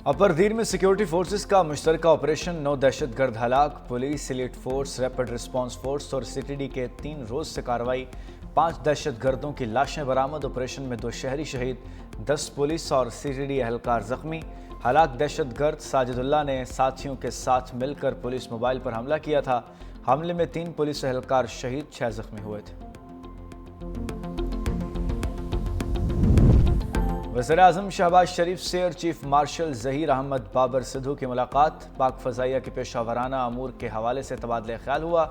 अपरदीर में security forces का मुश्तरका operation, 9 दहशत गर्द हलाक, police, elite force, rapid response force और सीटीडी के 3 रोज से कार्रवाई, 5 दहशत गर्दों की लाशें बरामद। ऑपरेशन में 2 शहरी शहीद, 10 पुलिस और सीटीडी एहलकार जख्मी। हलाक दहशत गर्द साजिदुल्लाह ने साथियों के साथ मिलकर पुलिस मोबाइल पर हमला किया था। हमले में 3 पुलिस एहलकार शहीद, 6 जख्मी हुए थे। वज़ीर-ए-आज़म शहबाज शरीफ से air chief marshal Zaheer Ahmed Babar Sidhu की मुलाकात, पाक फ़ज़ाइया के पेशा वराना अमूर के हवाले से तबादला ख्याल हुआ।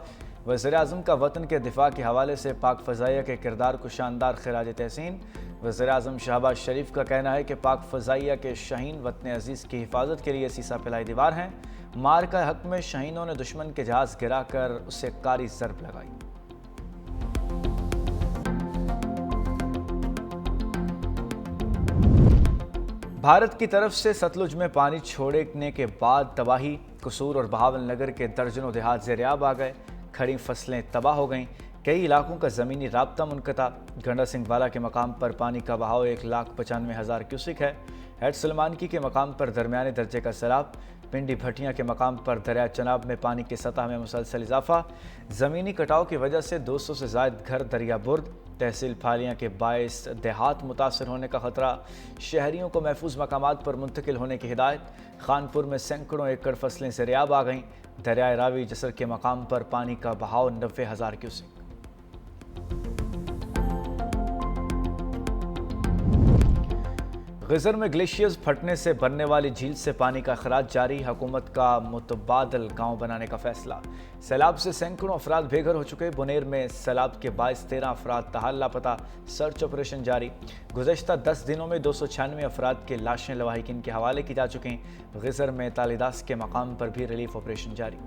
वज़ीर-ए-आज़म का वतन के दिफा के हवाले से पाक फ़ज़ाइया के किरदार को शानदार खिराज तहसीन। वज़ीर-ए-आज़म शहबाज शरीफ का कहना है कि पाक फ़ज़ाइया के शहीन वतन अज़ीज़ की हिफाजत के लिए सीसा पिलाई दीवार हैं। मार का हक में शहीनों ने दुश्मन के जहाज़ गिरा कर उसे कारी ज़रब लगाई। भारत की तरफ से सतलुज में पानी छोड़ने के बाद तबाही, कसूर और बहावल नगर के दर्जनों देहात ज़ेर-ए-आब आ गए। खड़ी फसलें तबाह हो गईं। कई इलाकों का ज़मीनी राब्ता मुनक़ता। गंडा सिंह वाला के मकाम पर पानी का बहाव 1,95,000 क्यूसिक है। हेड सलमानकी के मकाम पर दरमियाने दर्जे का सैलाब। पिंडी भटियाँ के मकाम पर दरिया चनाब में पानी की सतह में मुसलसल इजाफा। ज़मीनी कटाव की वजह से 200 से ज़ायद घर दरिया बुर्द। तहसील फालियाँ के बायस देहात मुतासर होने का खतरा। शहरियों को महफूज मकामात पर मुंतकिल होने की हिदायत। खानपुर में सैकड़ों एकड़ फसलें ज़ेर-ए-आब आ गईं। दरियाए रावी जसर के मकाम पर पानी का बहाव 90,000 क्यूसेक। ग़िज़र में ग्लेशियर्स फटने से बनने वाली झील से पानी का अखराज जारी। हुकूमत का मुतबादल गांव बनाने का फैसला। सैलाब से सैकड़ों अफराद बेघर हो चुके। बुनेर में सैलाब के बायस 13 अफराद ताहाल लापता। सर्च ऑपरेशन जारी। गुज़श्ता 10 दिनों में 296 अफराद की लाशें लवाहिकीन के हवाले की जा चुकी। ग़िज़र में तालिदास के मकाम पर भी रिलीफ ऑपरेशन जारी।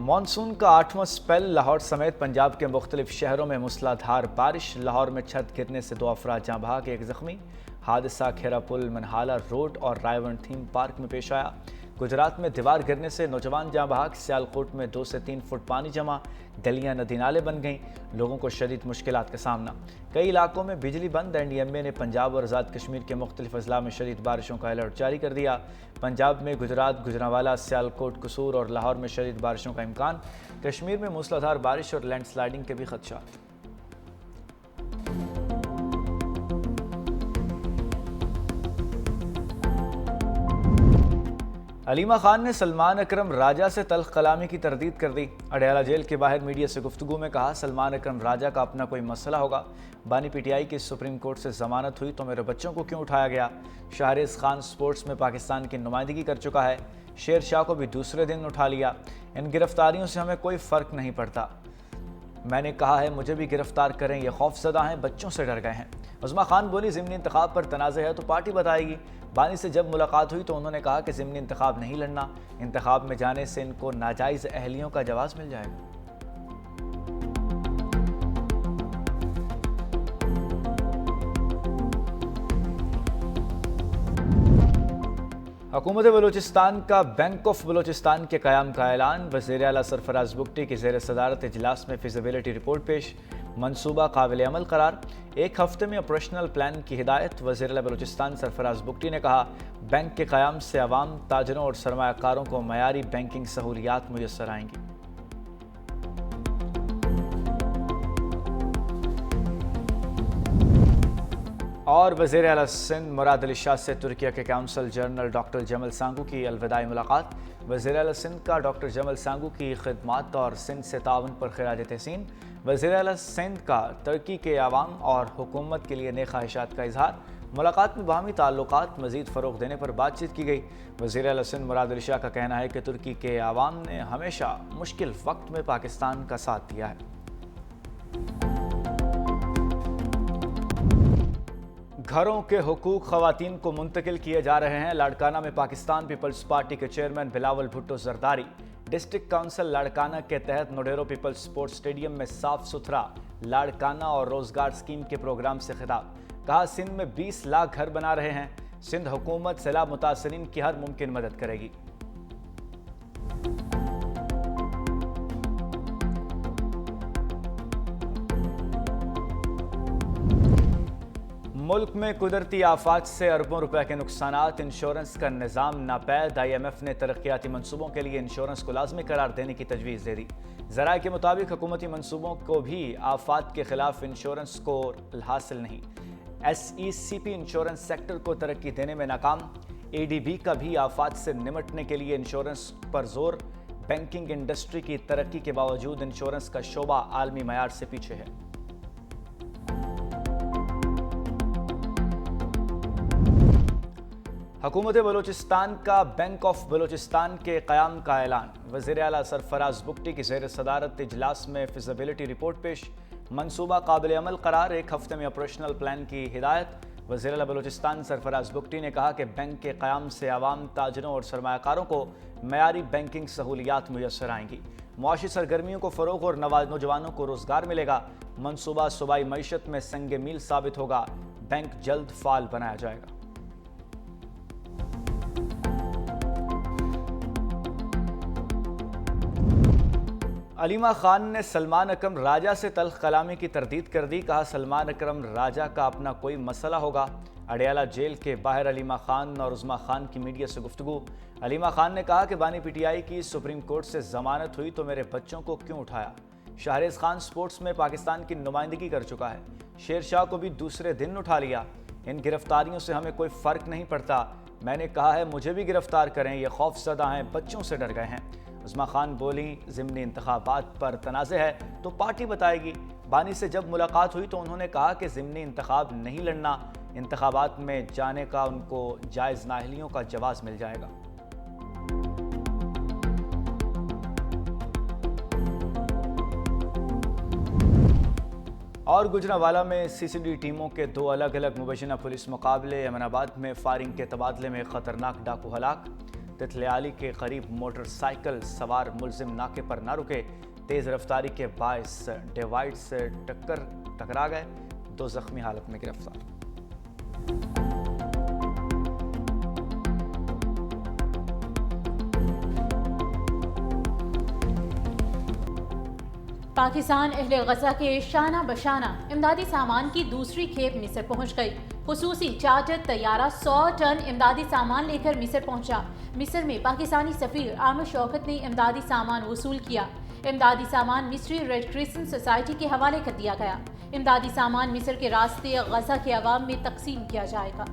मॉनसून का 8वां स्पेल। लाहौर समेत पंजाब के मुख्तलिफ शहरों में मूसलाधार बारिश। लाहौर में छत गिरने से 2 अफराद जाँ बहक, 1 जख्मी। हादसा खेरा पुल, मनहाला रोड और रायवन थीम पार्क में पेश आया। गुजरात में दीवार गिरने से नौजवान जाँ बहक। सियालकोट में 2 से 3 फुट पानी जमा। गलियां नदी नाले बन गईं। लोगों को शदीद मुश्किलात का सामना। कई इलाकों में बिजली बंद। NDMA ने पंजाब और आज़ाद कश्मीर के मुख्तलिफ अजला में शदीद बारिशों का अलर्ट जारी कर दिया। पंजाब में गुजरात, गुजरांवाला, सियालकोट, कसूर और लाहौर में शदीद बारिशों का इम्कान। कश्मीर में मूसलाधार बारिश और लैंडस्लाइडिंग के भी खदशात। अलीमा खान ने सलमान अकरम राजा से तल्ख कलामी की तरदीद कर दी। अडयाला जेल के बाहर मीडिया से गुफ्तगू में कहा, सलमान अकरम राजा का अपना कोई मसला होगा। बानी PTI की सुप्रीम कोर्ट से जमानत हुई तो मेरे बच्चों को क्यों उठाया गया। शाहरिज़ खान स्पोर्ट्स में पाकिस्तान की नुमाइंदगी कर चुका है। शेर शाह को भी दूसरे दिन उठा लिया। इन गिरफ्तारियों से हमें कोई फ़र्क नहीं पड़ता। मैंने कहा है मुझे भी गिरफ्तार करें, ये खौफजदा हैं, बच्चों से डर गए हैं। उज़मा खान बोली, ज़िमनी इंतखाब पर तनाज़ है तो पार्टी बताएगी। बानी से जब मुलाकात हुई तो उन्होंने कहा कि ज़िमनी इंतखाब नहीं लड़ना, इंतखाब में जाने से इनको नाजायज़ अहलियों का जवाब मिल जाएगा। हुकूमत बलूचिस्तान का बैंक ऑफ बलूचिस्तान के क़याम का ऐलान। वज़ीर आला सरफराज बुगटी की ज़ेर सदारत इजलास में फिज़िबिलिटी रिपोर्ट पेश। मनसूबा काबिल अमल करार। 1 हफ्ते में ऑपरेशनल प्लान की हिदायत। वज़ीर आला बलूचिस्तान सरफराज बुगटी ने कहा, बैंक के क़याम से अवाम, ताजरों और सरमायाकारों को मयारी बैंकिंग सहूलियात मुयस्सर आएंगी। और वज़ीर आला सिंध मुराद अली शाह से तुर्किया के काउंसल जनरल डॉक्टर जमल सांगू की अलविदाई मुलाकात। वज़ीर आला सिंध का डॉक्टर जमल सांगू की खिदमात और सिंध से ताउन पर खिराज तहसीन। वज़ीर आला सिंध का तुर्की के अवाम और हुकूमत के लिए नेक ख्वाहिशात का इजहार। मुलाकात में बाहमी ताल्लुकात मज़ीद फ़रोग़ देने पर बातचीत की गई। वज़ीर आला सिंध मुराद अली शाह का कहना है कि तुर्की के अवाम ने हमेशा मुश्किल वक्त में पाकिस्तान का साथ दिया है। घरों के हुकूक ख़वातीन को मुंतकिल किए जा रहे हैं। लाड़काना में पाकिस्तान पीपल्स पार्टी के chairman Bilawal Bhutto Zardari. District council Larkana के तहत नोडेरो पीपल्स स्पोर्ट्स स्टेडियम में साफ सुथरा लाड़काना और रोजगार स्कीम के प्रोग्राम से खिताब। कहा, सिंध में 20 लाख घर बना रहे हैं। सिंध हुकूमत सैलाब मुतासरीन की हर मुमकिन मदद करेगी। ملک میں قدرتی آفات سے اربوں روپے کے نقصانات، انشورنس کا نظام ناپید۔ IMF نے ترقیاتی منصوبوں کے لیے انشورنس کو لازمی قرار دینے کی تجویز دے دی۔ ذرائع کے مطابق حکومتی منصوبوں کو بھی آفات کے خلاف انشورنس سکور حاصل نہیں۔ SECP انشورنس سیکٹر کو ترقی دینے میں ناکام۔ ADB کا بھی آفات سے نمٹنے کے لیے انشورنس پر زور۔ بینکنگ انڈسٹری کی ترقی کے باوجود انشورنس کا شعبہ عالمی معیار سے پیچھے ہے۔ حکومت بلوچستان کا بینک آف بلوچستان کے قیام کا اعلان۔ وزیر اعلیٰ سرفراز بگٹی کی زیر صدارت اجلاس میں فیزیبلٹی رپورٹ پیش۔ منصوبہ قابل عمل قرار، 1 ہفتے میں آپریشنل پلان کی ہدایت۔ وزیر اعلیٰ بلوچستان سرفراز بگٹی نے کہا کہ بینک کے قیام سے عوام، تاجروں اور سرمایہ کاروں کو معیاری بینکنگ سہولیات میسر آئیں گی۔ معاشی سرگرمیوں کو فروغ اور نوجوانوں کو روزگار ملے گا۔ منصوبہ صوبائی معیشت میں سنگ میل ثابت ہوگا۔ بینک جلد فعال بنایا جائے گا۔ علیمہ خان نے سلمان اکرم راجہ سے تلخ کلامی کی تردید کر دی۔ کہا سلمان اکرم راجہ کا اپنا کوئی مسئلہ ہوگا۔ اڈیالہ جیل کے باہر علیمہ خان اور عظمیٰ خان کی میڈیا سے گفتگو۔ علیمہ خان نے کہا کہ بانی PTI کی سپریم کورٹ سے ضمانت ہوئی تو میرے بچوں کو کیوں اٹھایا؟ شاہریز خان سپورٹس میں پاکستان کی نمائندگی کر چکا ہے۔ شیر شاہ کو بھی دوسرے دن اٹھا لیا۔ ان گرفتاریوں سے ہمیں کوئی فرق نہیں پڑتا۔ میں نے کہا ہے مجھے بھی گرفتار کریں، یہ خوف زدہ ہیں، بچوں سے ڈر گئے ہیں۔ عظمیٰ خان بولی ضمنی انتخابات پر تنازع ہے تو پارٹی بتائے گی۔ بانی سے جب ملاقات ہوئی تو انہوں نے کہا کہ ضمنی انتخاب نہیں لڑنا، انتخابات میں جانے کا ان کو جائز نااہلیوں کا جواز مل جائے گا۔ اور گجرانوالہ میں CCD ٹیموں کے 2 الگ الگ مبینہ پولیس مقابلے۔ امن آباد میں فائرنگ کے تبادلے میں خطرناک ڈاکو ہلاک۔ تتلیالی کے قریب موٹر سائیکل سوار ملزم ناکے پر نہ رکے، تیز رفتاری کے باعث ڈیوائیڈ سے ٹکرا گئے، 2 زخمی حالت میں گرفتار۔ پاکستان اہل غزہ کے شانہ بشانہ امدادی سامان کی دوسری کھیپ مصر پہنچ گئی۔ خصوصی چارٹر طیارہ 100 ٹن امدادی سامان لے کر مصر پہنچا۔ مصر میں پاکستانی سفیر عامر شوکت نے امدادی سامان وصول کیا۔ امدادی سامان مصری ریڈ کرسنٹ سوسائٹی کے حوالے کر دیا گیا۔ امدادی سامان مصر کے راستے غزہ کے عوام میں تقسیم کیا جائے گا۔